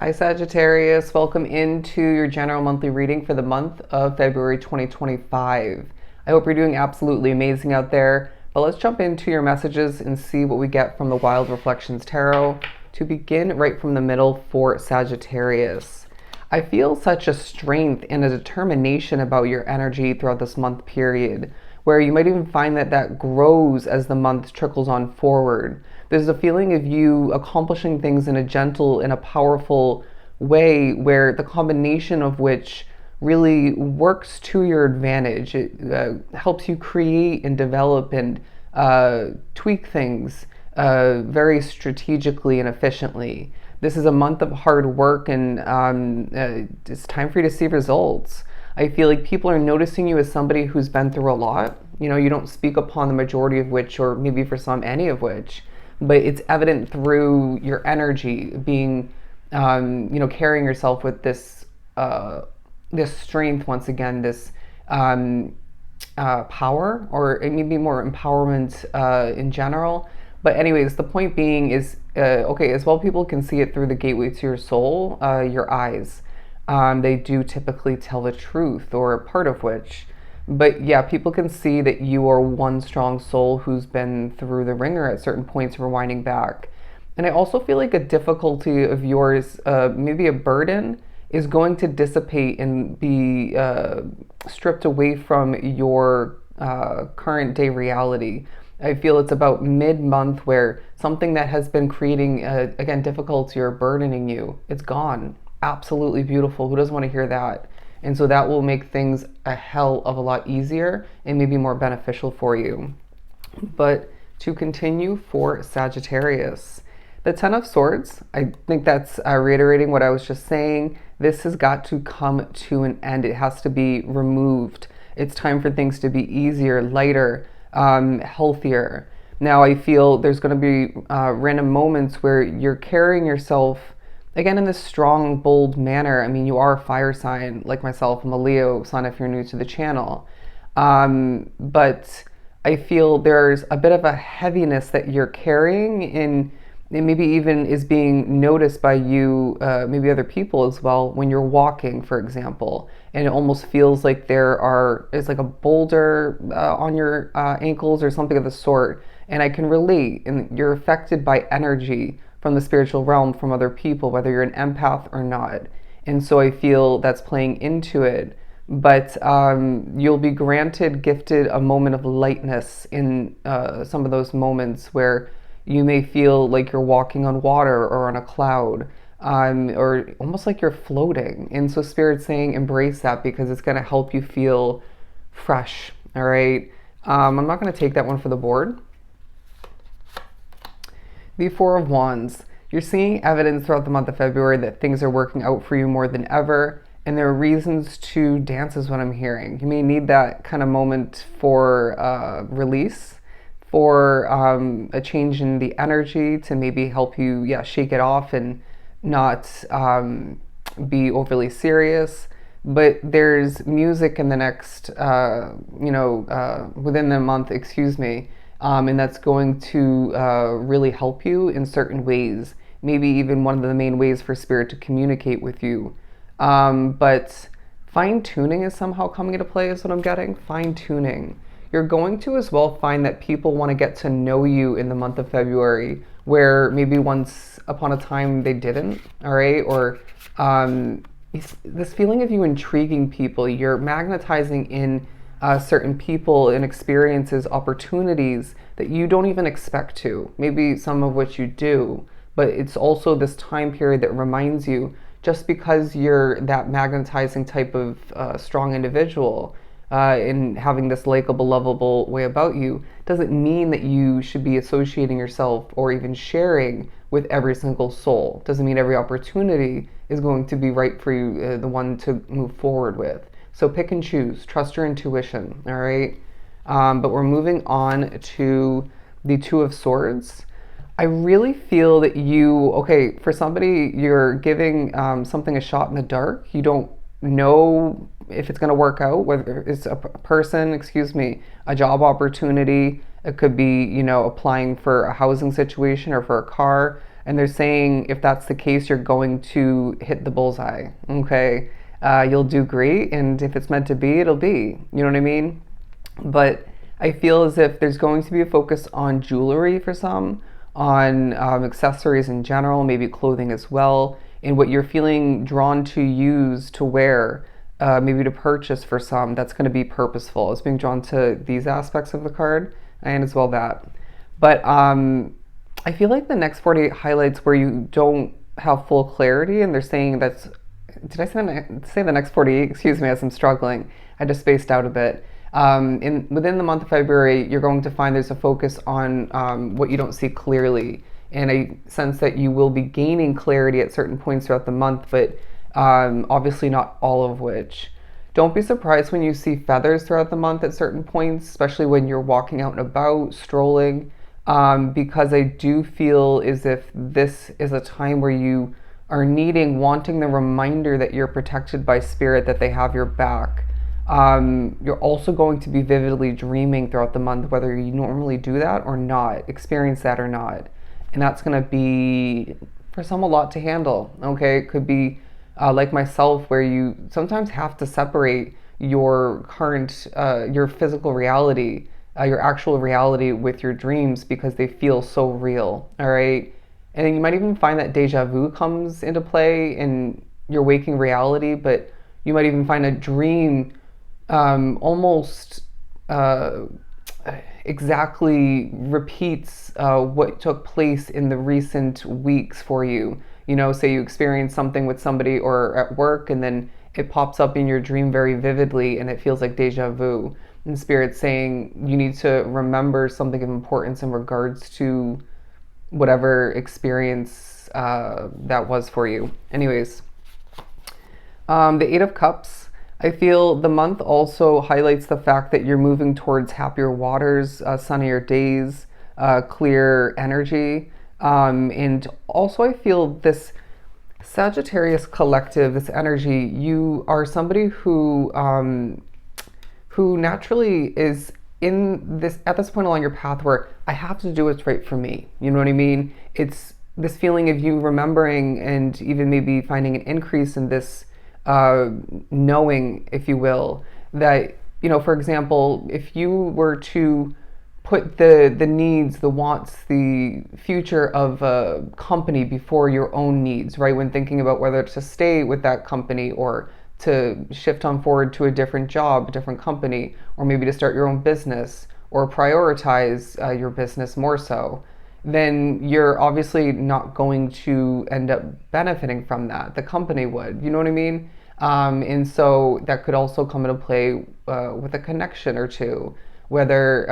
Hi Sagittarius, welcome into your general monthly reading for the month of February 2025. I hope you're doing absolutely amazing out there, but let's jump into your messages and see what we get from the Wild Reflections Tarot to begin right from the middle for Sagittarius. I feel such a strength and a determination about your energy throughout this month period, where you might even find that that grows as the month trickles on forward. There's a feeling of you accomplishing things in a gentle and a powerful way where the combination of which really works to your advantage. It helps you create and develop and tweak things very strategically and efficiently. This is a month of hard work, and it's time for you to see results. I feel like people are noticing you as somebody who's been through a lot. You know, you don't speak upon the majority of which, or maybe for some, any of which, but it's evident through your energy being, carrying yourself with this, this strength once again, this power, or maybe more empowerment in general. But anyways, the point being is, okay, as well people can see it through the gateway to your soul, your eyes. They do typically tell the truth, or part of which. But yeah, people can see that you are one strong soul who's been through the ringer at certain points, rewinding back. And I also feel like a difficulty of yours, maybe a burden, is going to dissipate and be stripped away from your current day reality. I feel it's about mid-month where something that has been creating, again, difficulty or burdening you, it's gone. Absolutely beautiful. Who doesn't want to hear that? And so that will make things a hell of a lot easier and maybe more beneficial for you. But to continue for Sagittarius, the Ten of Swords, I think that's reiterating what I was just saying. This has got to come to an end. It has to be removed. It's time for things to be easier, lighter, healthier. Now I feel there's going to be random moments where you're carrying yourself again in this strong, bold manner. I mean, you are a fire sign like myself. I'm a Leo sign if you're new to the channel. But I feel there's a bit of a heaviness that you're carrying, and it maybe even is being noticed by you, maybe other people as well, when you're walking, for example. And it almost feels like it's like a boulder on your ankles or something of the sort. And I can relate, and you're affected by energy from the spiritual realm, from other people, whether you're an empath or not. And so I feel that's playing into it. But you'll be gifted a moment of lightness in some of those moments where you may feel like you're walking on water or on a cloud, or almost like you're floating. And so Spirit's saying embrace that, because it's going to help you feel fresh. All right. I'm not going to take that one for the board. The Four of Wands. You're seeing evidence throughout the month of February that things are working out for you more than ever, and there are reasons to dance is what I'm hearing. You may need that kind of moment for release, for a change in the energy to maybe help you, shake it off and not be overly serious. But there's music in the next, within the month, excuse me, and that's going to really help you in certain ways. Maybe even one of the main ways for Spirit to communicate with you. But fine-tuning is somehow coming into play is what I'm getting. Fine-tuning. You're going to as well find that people want to get to know you in the month of February, where maybe once upon a time they didn't, all right? Or this feeling of you intriguing people. You're magnetizing in certain people and experiences, opportunities that you don't even expect to. Maybe some of which you do, but it's also this time period that reminds you, just because you're that magnetizing type of strong individual in having this likable, lovable way about you, doesn't mean that you should be associating yourself or even sharing with every single soul. Doesn't mean every opportunity is going to be right for you, the one to move forward with. So pick and choose, trust your intuition, all right? But we're moving on to the Two of Swords. I really feel that for somebody, you're giving something a shot in the dark. You don't know if it's going to work out, whether it's a person, a job opportunity. It could be, applying for a housing situation or for a car. And they're saying if that's the case, you're going to hit the bullseye. Okay. You'll do great. And if it's meant to be, it'll be. You know what I mean? But I feel as if there's going to be a focus on jewelry for some, on accessories in general, maybe clothing as well, and what you're feeling drawn to use to wear, maybe to purchase for some. That's going to be purposeful. It's being drawn to these aspects of the card, and as well that. But I feel like the next 48 highlights where you don't have full clarity, and they're saying that's. Did I say the next 48? Excuse me, as I'm struggling. I just spaced out a bit. Within the month of February, you're going to find there's a focus on what you don't see clearly, and I sense that you will be gaining clarity at certain points throughout the month, but obviously not all of which. Don't be surprised when you see feathers throughout the month at certain points, especially when you're walking out and about, strolling, because I do feel as if this is a time where you are wanting the reminder that you're protected by spirit, that they have your back. You're also going to be vividly dreaming throughout the month, whether you normally do that or not, experience that or not. And that's going to be, for some, a lot to handle. Okay, it could be like myself, where you sometimes have to separate your current, your physical reality, your actual reality with your dreams, because they feel so real. All right. And then you might even find that deja vu comes into play in your waking reality, but you might even find a dream almost exactly repeats what took place in the recent weeks for you. You know, say you experience something with somebody or at work, and then it pops up in your dream very vividly, and it feels like deja vu. And Spirit's saying you need to remember something of importance in regards to whatever experience that was for you. Anyways, the Eight of Cups. I feel the month also highlights the fact that you're moving towards happier waters, sunnier days, clear energy. And also I feel this Sagittarius collective, this energy, you are somebody who naturally is in this, at this point along your path, where I have to do what's right for me. You know what I mean? It's this feeling of you remembering, and even maybe finding an increase in this knowing, if you will, that, you know, for example, if you were to put the needs, the wants, the future of a company before your own needs, right? When thinking about whether to stay with that company or to shift on forward to a different job, a different company, or maybe to start your own business or prioritize your business more so, then you're obviously not going to end up benefiting from that. The company would, you know what I mean? And so that could also come into play with a connection or two, whether,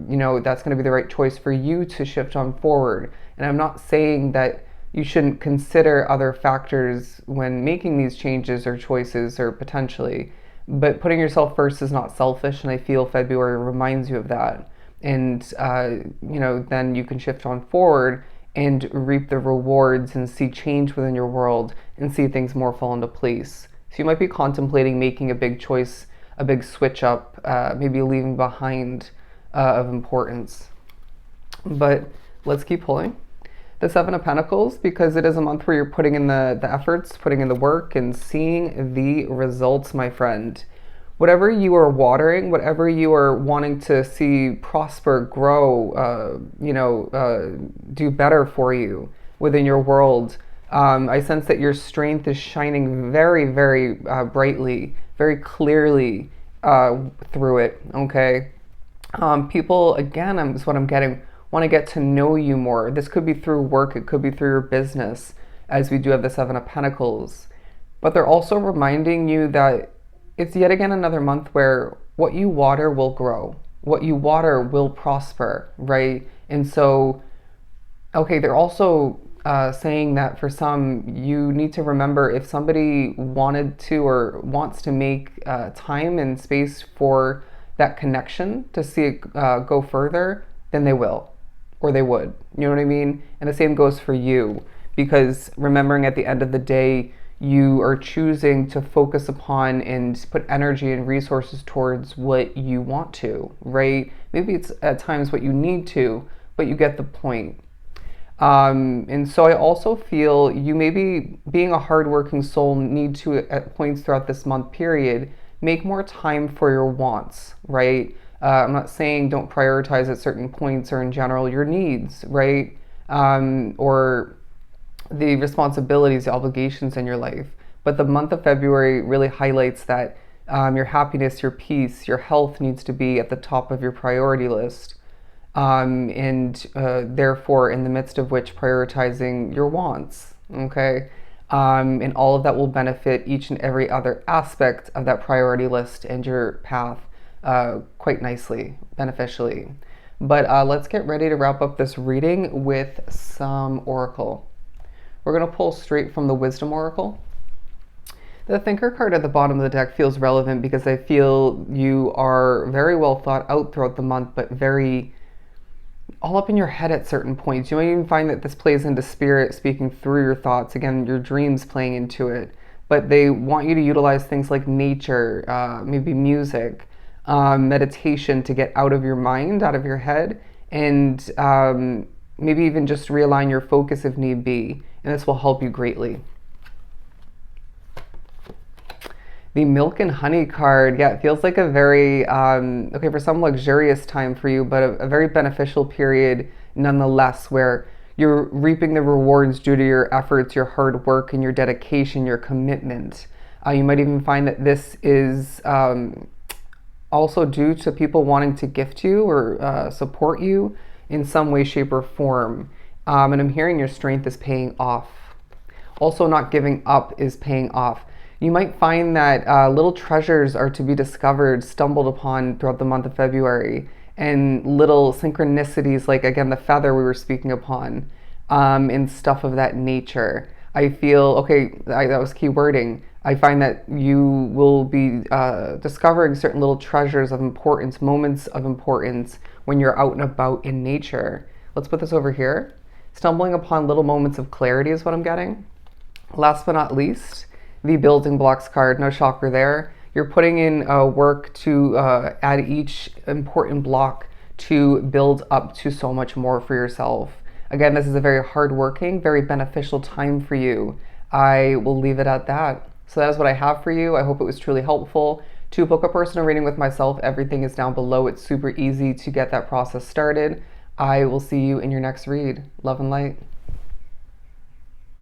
you know, that's going to be the right choice for you to shift on forward. And I'm not saying that you shouldn't consider other factors when making these changes or choices, or potentially, but putting yourself first is not selfish, and I feel February reminds you of that. And you know, then you can shift on forward and reap the rewards and see change within your world and see things more fall into place. So you might be contemplating making a big choice, a big switch up, maybe leaving behind of importance. But let's keep pulling. The Seven of Pentacles, because it is a month where you're putting in the efforts, putting in the work, and seeing the results, my friend. Whatever you are watering, whatever you are wanting to see prosper, grow, you know, do better for you within your world, I sense that your strength is shining very, very brightly, very clearly through it, okay? People, again, is what I'm getting, want to get to know you more. This could be through work, it could be through your business, as we do have the Seven of Pentacles. But they're also reminding you that it's yet again another month where what you water will grow. What you water will prosper, right? And so, okay, they're also saying that for some, you need to remember, if somebody wanted to or wants to make time and space for that connection to see it go further, then they will. Or they would, you know what I mean? And the same goes for you, because remembering at the end of the day, you are choosing to focus upon and put energy and resources towards what you want to, right? Maybe it's at times what you need to, but you get the point. And so I also feel you maybe, being a hardworking soul, need to, at points throughout this month period, make more time for your wants, right? I'm not saying don't prioritize at certain points or in general your needs, right? Or the responsibilities, the obligations in your life. But the month of February really highlights that your happiness, your peace, your health needs to be at the top of your priority list. And therefore, in the midst of which, prioritizing your wants, okay? And all of that will benefit each and every other aspect of that priority list and your path quite nicely, beneficially. But let's get ready to wrap up this reading with some oracle. We're going to pull straight from the Wisdom Oracle. The Thinker card at the bottom of the deck feels relevant because I feel you are very well thought out throughout the month, but very all up in your head at certain points. You might even find that this plays into spirit speaking through your thoughts, again, your dreams playing into it. But they want you to utilize things like nature, maybe music, meditation to get out of your mind, out of your head, and maybe even just realign your focus if need be. And this will help you greatly. The Milk and Honey card, yeah, it feels like a very, okay, for some luxurious time for you, but a very beneficial period nonetheless, where you're reaping the rewards due to your efforts, your hard work, and your dedication, your commitment. You might even find that this is also due to people wanting to gift you or support you in some way, shape, or form. And I'm hearing your strength is paying off. Also, not giving up is paying off. You might find that little treasures are to be discovered, stumbled upon throughout the month of February, and little synchronicities like, again, the feather we were speaking upon, and stuff of that nature. I feel, okay, that was key wording. I find that you will be discovering certain little treasures of importance, moments of importance when you're out and about in nature. Let's put this over here. Stumbling upon little moments of clarity is what I'm getting. Last but not least, the Building Blocks card, no shocker there. You're putting in work to add each important block to build up to so much more for yourself. Again, this is a very hardworking, very beneficial time for you. I will leave it at that. So that is what I have for you. I hope it was truly helpful. To book a personal reading with myself, everything is down below. It's super easy to get that process started. I will see you in your next read. Love and light.